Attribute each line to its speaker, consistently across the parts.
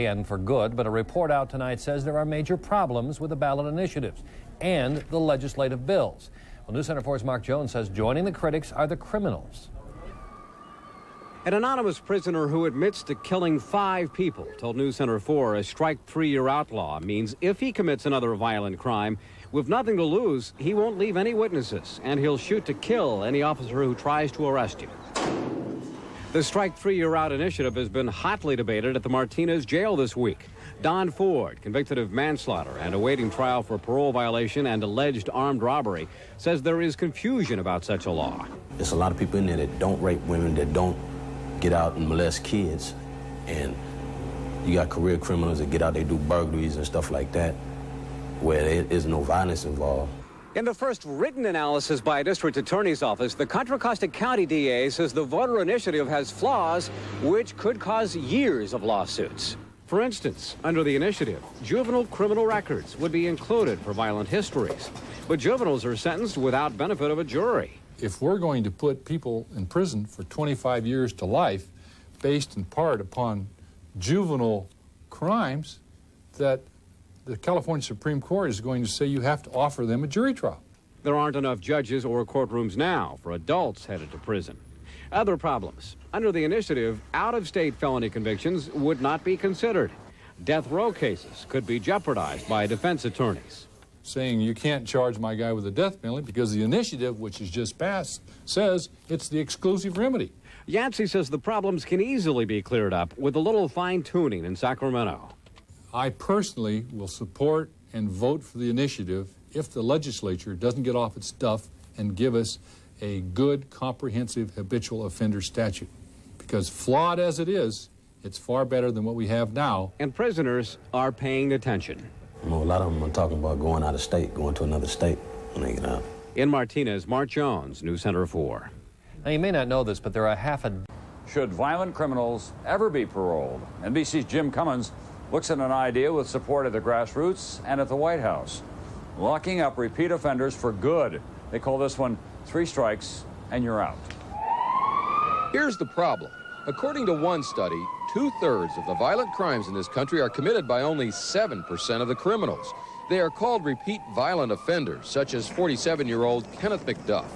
Speaker 1: And for good, but a report out tonight says there are major problems with the ballot initiatives and the legislative bills. Well, News Center 4's Mark Jones says joining the critics are the criminals.
Speaker 2: An anonymous prisoner who admits to killing 5 people told News Center 4 a strike 3-year outlaw means if he commits another violent crime, with nothing to lose, he won't leave any witnesses, and he'll shoot to kill any officer who tries to arrest him. The Strike 3-Year Out initiative has been hotly debated at the Martinez jail this week. Don Ford, convicted of manslaughter and awaiting trial for parole violation and alleged armed robbery, says there is confusion about such a law.
Speaker 3: There's a lot of people in there that don't rape women, that don't get out and molest kids. And you got career criminals that get out, they do burglaries and stuff like that, where there is no violence involved.
Speaker 2: In the first written analysis by a district attorney's office, the Contra Costa County DA says the voter initiative has flaws which could cause years of lawsuits. For instance, under the initiative, juvenile criminal records would be included for violent histories, but juveniles are sentenced without benefit of a jury.
Speaker 4: If we're going to put people in prison for 25 years to life based in part upon juvenile crimes, that the California Supreme Court is going to say you have to offer them a jury trial.
Speaker 2: There aren't enough judges or courtrooms now for adults headed to prison. Other problems. Under the initiative, out-of-state felony convictions would not be considered. Death row cases could be jeopardized by defense attorneys.
Speaker 4: Saying you can't charge my guy with a death penalty because the initiative, which has just passed, says it's the exclusive remedy.
Speaker 2: Yancey says the problems can easily be cleared up with a little fine-tuning in Sacramento.
Speaker 4: I personally will support and vote for the initiative if the legislature doesn't get off its duff and give us a good, comprehensive habitual offender statute. Because flawed as it is, it's far better than what we have now.
Speaker 2: And prisoners are paying attention.
Speaker 3: Well, a lot of them are talking about going out of state, going to another state when they get out.
Speaker 2: In Martinez, Mark Jones, News Center 4.
Speaker 1: Now, you may not know this, but there are half a...
Speaker 5: Should violent criminals ever be paroled? NBC's Jim Cummins looks at an idea with support at the grassroots and at the White House. Locking up repeat offenders for good. They call this one 3 strikes and you're out.
Speaker 6: Here's the problem. According to one study, 2/3 of the violent crimes in this country are committed by only 7% of the criminals. They are called repeat violent offenders, such as 47-year-old Kenneth McDuff.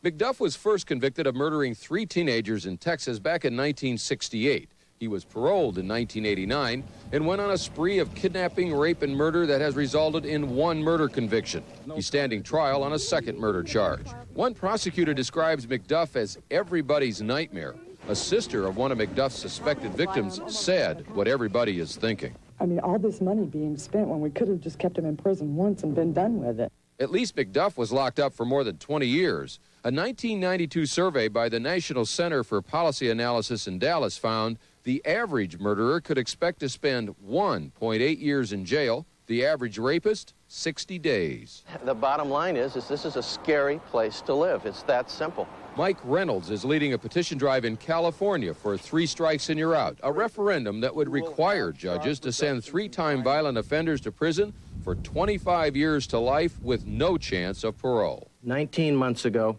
Speaker 6: McDuff was first convicted of murdering 3 teenagers in Texas back in 1968. He was paroled in 1989 and went on a spree of kidnapping, rape, and murder that has resulted in 1 murder conviction. He's standing trial on a 2nd murder charge. One prosecutor describes McDuff as everybody's nightmare. A sister of one of McDuff's suspected victims said what everybody is thinking.
Speaker 7: I mean, all this money being spent when we could have just kept him in prison once and been done with it.
Speaker 6: At least McDuff was locked up for more than 20 years. A 1992 survey by the National Center for Policy Analysis in Dallas found the average murderer could expect to spend 1.8 years in jail. The average rapist, 60 days.
Speaker 8: The bottom line is this is a scary place to live. It's that simple.
Speaker 6: Mike Reynolds is leading a petition drive in California for 3 strikes and you're out, a referendum that would require judges to send 3-time violent offenders to prison for 25 years to life with no chance of parole.
Speaker 8: 19 months ago,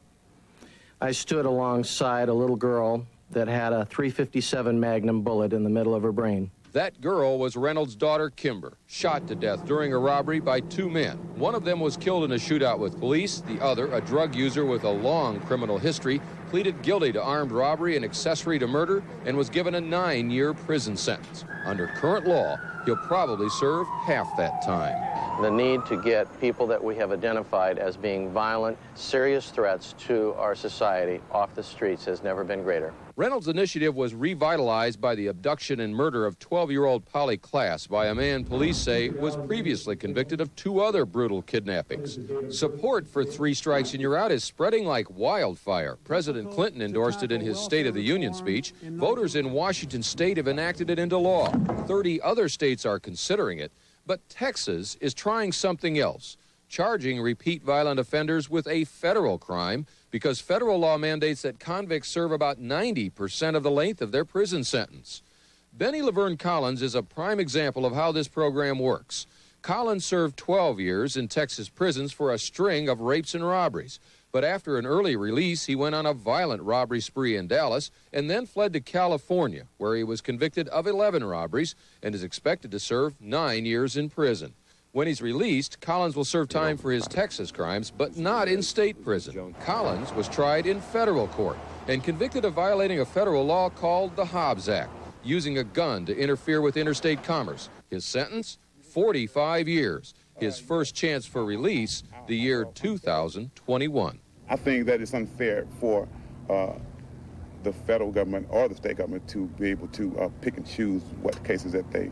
Speaker 8: I stood alongside a little girl that had a .357 Magnum bullet in the middle of her brain.
Speaker 6: That girl was Reynolds' daughter, Kimber, shot to death during a robbery by 2 men. One of them was killed in a shootout with police. The other, a drug user with a long criminal history, pleaded guilty to armed robbery and accessory to murder and was given a 9-year prison sentence. Under current law, he'll probably serve half that time.
Speaker 8: The need to get people that we have identified as being violent, serious threats to our society off the streets has never been greater.
Speaker 6: Reynolds' initiative was revitalized by the abduction and murder of 12-year-old Polly Klaas by a man police say was previously convicted of 2 other brutal kidnappings. Support for 3 strikes and you're out is spreading like wildfire. President Clinton endorsed it in his State of the Union speech. Voters in Washington state have enacted it into law. 30 other states are considering it. But Texas is trying something else, charging repeat violent offenders with a federal crime because federal law mandates that convicts serve about 90% of the length of their prison sentence. Benny Laverne Collins is a prime example of how this program works. Collins served 12 years in Texas prisons for a string of rapes and robberies, But after an early release, he went on a violent robbery spree in Dallas and then fled to California, where he was convicted of 11 robberies and is expected to serve 9 years in prison. When he's released, Collins will serve time for his Texas crimes, but not in state prison. Collins was tried in federal court and convicted of violating a federal law called the Hobbs Act, using a gun to interfere with interstate commerce. His sentence, 45 years. His first chance for release, the year 2021.
Speaker 9: I think that it's unfair for the federal government or the state government to be able to pick and choose what cases that they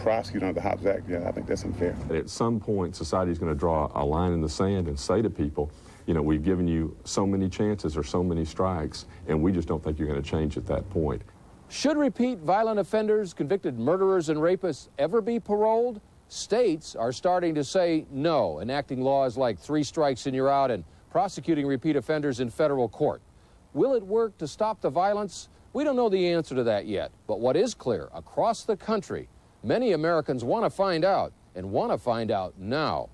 Speaker 9: prosecute under the Hobbs Act. Yeah, I think that's unfair.
Speaker 10: At some point, society is going to draw a line in the sand and say to people, you know, we've given you so many chances or so many strikes, and we just don't think you're going to change at that point.
Speaker 6: Should repeat violent offenders, convicted murderers and rapists ever be paroled? States are starting to say no, enacting laws like 3 strikes and you're out and prosecuting repeat offenders in federal court. Will it work to stop the violence? We don't know the answer to that yet. But what is clear, across the country, many Americans want to find out, and want to find out now.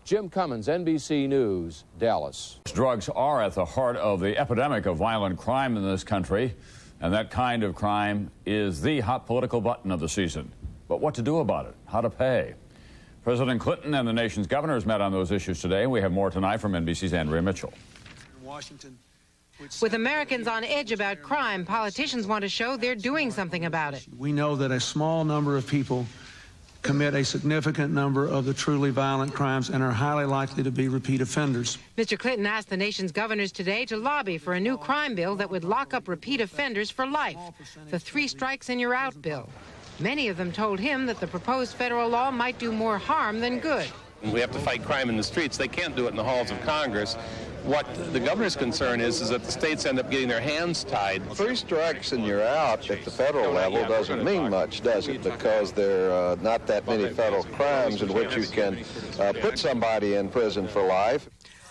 Speaker 6: Jim Cummins, NBC News, Dallas.
Speaker 5: Drugs are at the heart of the epidemic of violent crime in this country, and that kind of crime is the hot political button of the season. But what to do about it? How to pay? President Clinton and the nation's governors met on those issues today. We have more tonight from NBC's Andrea Mitchell.
Speaker 11: Washington. With Americans on edge about crime, politicians want to show they're doing something about it.
Speaker 12: We know that a small number of people commit a significant number of the truly violent crimes and are highly likely to be repeat offenders.
Speaker 11: Mr. Clinton asked the nation's governors today to lobby for a new crime bill that would lock up repeat offenders for life, the 3 strikes and you're out bill. Many of them told him that the proposed federal law might do more harm than good.
Speaker 13: We have to fight crime in the streets. They can't do it in the halls of Congress. What the governor's concern is that the states end up getting their hands tied.
Speaker 14: 3 strikes and you're out at the federal level doesn't mean much, does it? Because there are not that many federal crimes in which you can put somebody in prison for life.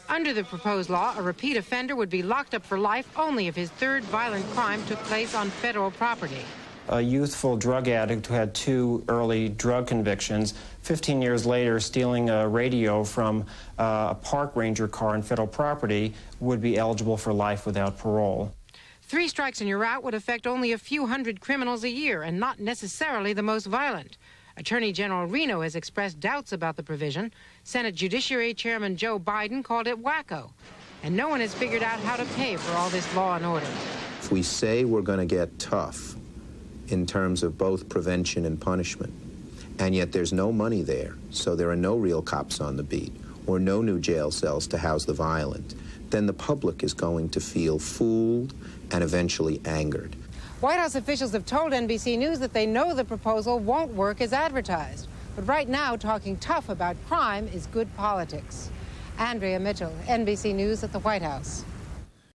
Speaker 11: Under the proposed law, a repeat offender would be locked up for life only if his 3rd violent crime took place on federal property.
Speaker 15: A youthful drug addict who had 2 early drug convictions, 15 years later stealing a radio from a park ranger car on federal property, would be eligible for life without parole.
Speaker 11: 3 strikes and you're out would affect only a few hundred criminals a year and not necessarily the most violent. Attorney General Reno has expressed doubts about the provision. Senate Judiciary Chairman Joe Biden called it wacko. And no one has figured out how to pay for all this law and order.
Speaker 16: If we say we're going to get tough in terms of both prevention and punishment, and yet there's no money there, so there are no real cops on the beat, or no new jail cells to house the violent, then the public is going to feel fooled and eventually angered.
Speaker 11: White House officials have told NBC News that they know the proposal won't work as advertised. But right now, talking tough about crime is good politics. Andrea Mitchell, NBC News at the White House.